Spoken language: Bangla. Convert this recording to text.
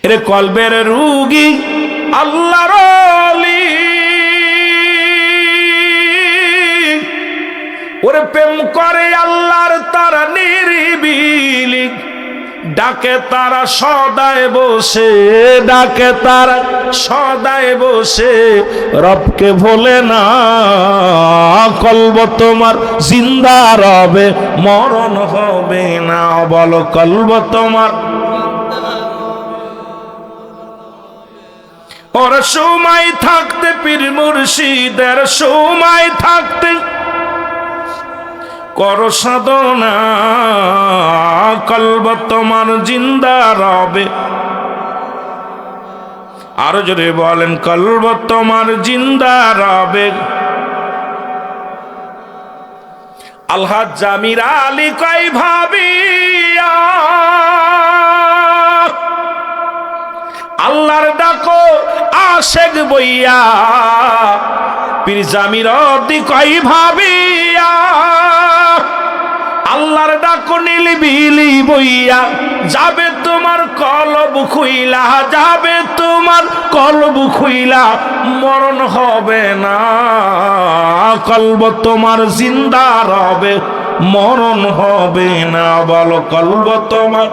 এর কলবের রুগী আল্লাহর ওলি, ওরে প্রেম করে আল্লাহর তারা নিরিবিলি, ডাকে তারা সদায় বসে, ডাকে তারা সদায় বসে, রবকে ভোলে না। কলব তোমার জিন্দা রবে, মরণ হবে না। বলো কলব তোমার। ওর সময় থাকতে পীর মুর্শিদের সময় থাকতে করো সাধনা, কলব তোমার জিন্দা রবে। আরো জোরে বলেন কলব তোমার জিন্দা রবে। আলহাজ জামির আলী কই ভাবিয়া আল্লাহর ডাকো আশেক বইয়া, পীর জামির দি কই ভাবিয়া আল্লাহর ডাকো নিলিবিলি বইয়া, যাবে তোমার কলব খুইলা, যাবে তোমার কলব খুইলা, মরণ হবে না। কলব তোমার জিন্দা রবে, মরণ হবে না। বলো কলব তোমার